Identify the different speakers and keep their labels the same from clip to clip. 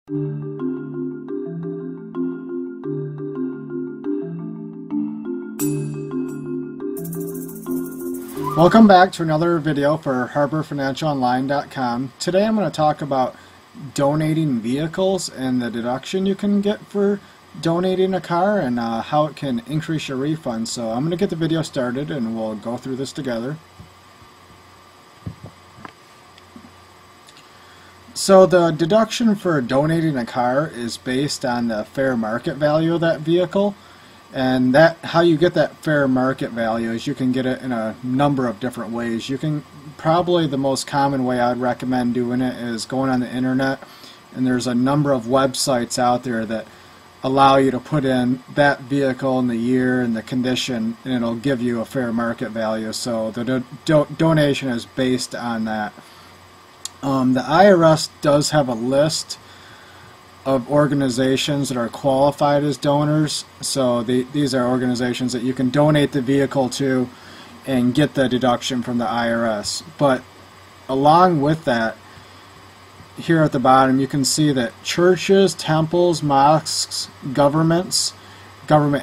Speaker 1: Welcome back to another video for HarborFinancialOnline.com. Today I'm going to talk about donating vehicles and the deduction you can get for donating a car and how it can increase your refund. So I'm going to get the video started and we'll go through this together. So the deduction for donating a car is based on the fair market value of that vehicle. And how you get that fair market value is you can get it in a number of different ways. You can probably the most common way I'd recommend doing it is going on the internet, and there's a number of websites out there that allow you to put in that vehicle and the year and the condition, and it'll give you a fair market value. So the donation is based on that. The IRS does have a list of organizations that are qualified as donors. So these are organizations that you can donate the vehicle to and get the deduction from the IRS. But along with that, here at the bottom you can see that churches, temples, mosques, government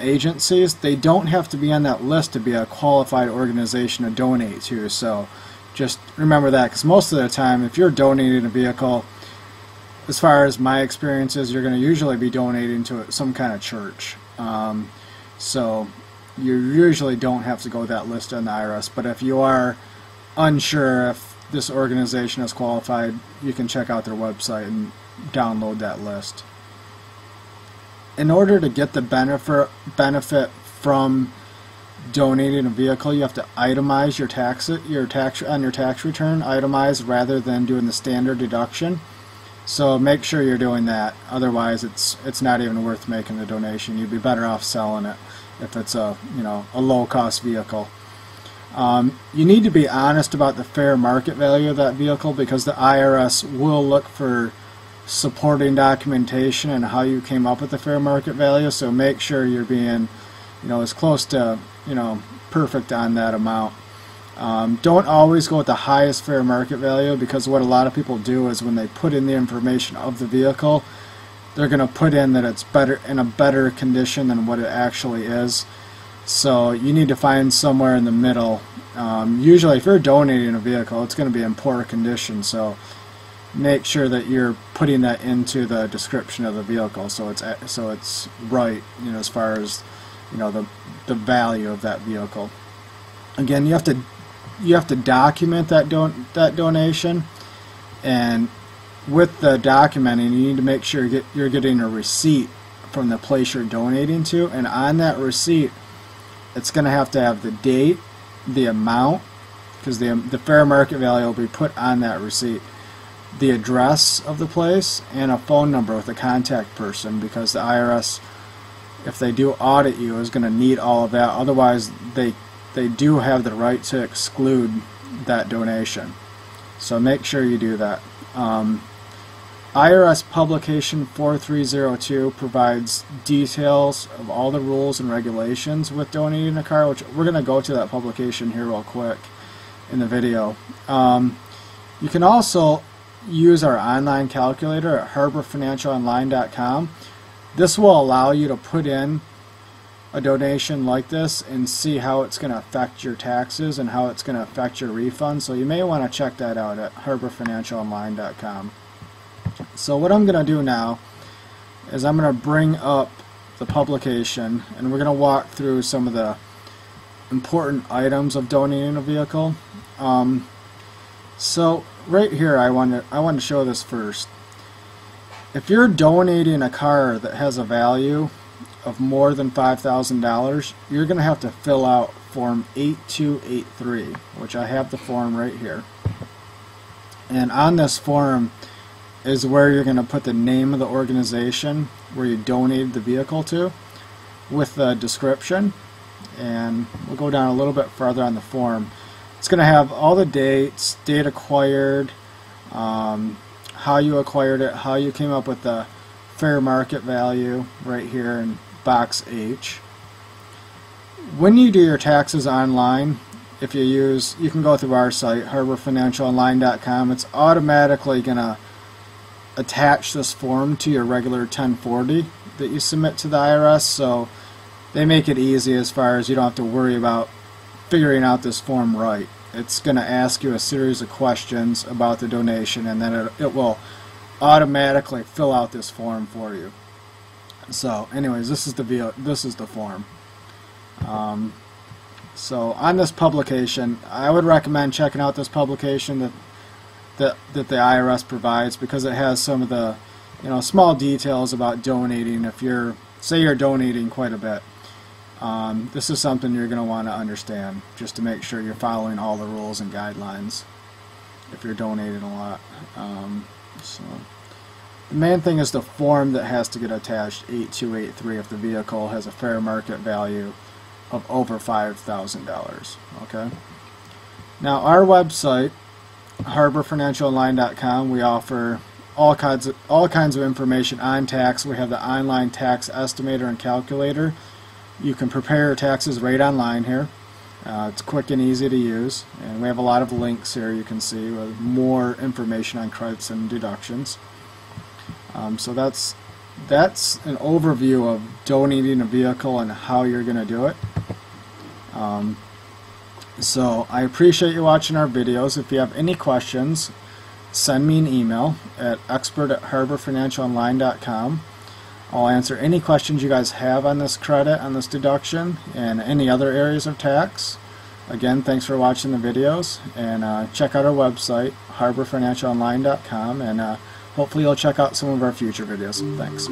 Speaker 1: agencies, they don't have to be on that list to be a qualified organization to donate to. So just remember that, because most of the time if you're donating a vehicle, as far as my experiences, you're going to usually be donating to some kind of church. So you usually don't have to go that list on the IRS. But if you are unsure if this organization is qualified, you can check out their website and download that list. In order to get the benefit from donating a vehicle, you have to itemize your tax on your tax return, itemize rather than doing the standard deduction. So make sure you're doing that, otherwise it's not even worth making the donation. You'd be better off selling it if it's a low-cost vehicle. You need to be honest about the fair market value of that vehicle, because the IRS will look for supporting documentation and how you came up with the fair market value. So make sure you're being as close to perfect on that amount. Don't always go with the highest fair market value, because what a lot of people do is when they put in the information of the vehicle, they're going to put in that it's in a better condition than what it actually is. So you need to find somewhere in the middle. Usually if you're donating a vehicle, it's going to be in poor condition, so make sure that you're putting that into the description of the vehicle so it's right, as far as the value of that vehicle. Again, you have to document that donation, and with the documenting, you need to make sure you're getting a receipt from the place you're donating to, and on that receipt, it's going to have the date, the amount, because the fair market value will be put on that receipt, the address of the place, and a phone number with a contact person, because the IRS, if they do audit you, is going to need all of that. Otherwise, they do have the right to exclude that donation. So make sure you do that. IRS Publication 4302 provides details of all the rules and regulations with donating a car, which we're going to go to that publication here real quick in the video. You can also use our online calculator at HarborFinancialOnline.com. This will allow you to put in a donation like this and see how it's going to affect your taxes and how it's going to affect your refund. So you may want to check that out at HarborFinancialOnline.com. So what I'm going to do now is I'm going to bring up the publication, and we're going to walk through some of the important items of donating a vehicle. So right here, I want to show this first. If you're donating a car that has a value of more than $5,000, you're going to have to fill out Form 8283, which I have the form right here. And on this form is where you're going to put the name of the organization where you donated the vehicle to, with the description. And we'll go down a little bit further on the form. It's going to have all the dates, date acquired, how you acquired it, how you came up with the fair market value right here in box H. When you do your taxes online, if you can go through our site, HarborFinancialOnline.com. It's automatically going to attach this form to your regular 1040 that you submit to the IRS, so they make it easy as far as you don't have to worry about figuring out this form right. It's going to ask you a series of questions about the donation, and then it will automatically fill out this form for you. So anyways, this is the form. So on this publication, I would recommend checking out this publication that the IRS provides, because it has some of the small details about donating. If say you're donating quite a bit, this is something you're going to want to understand, just to make sure you're following all the rules and guidelines if you're donating a lot. So the main thing is the form that has to get attached, 8283, if the vehicle has a fair market value of over $5,000. Okay. Now our website, harborfinancialonline.com, we offer all kinds of information on tax. We have the online tax estimator and calculator. You can prepare your taxes right online here. It's quick and easy to use, and we have a lot of links here you can see with more information on credits and deductions. So that's an overview of donating a vehicle and how you're going to do it. So I appreciate you watching our videos. If you have any questions, send me an email at expert@harborfinancialonline.com. I'll answer any questions you guys have on this credit, on this deduction, and any other areas of tax. Again, thanks for watching the videos, and check out our website, harborfinancialonline.com, and hopefully you'll check out some of our future videos. Thanks.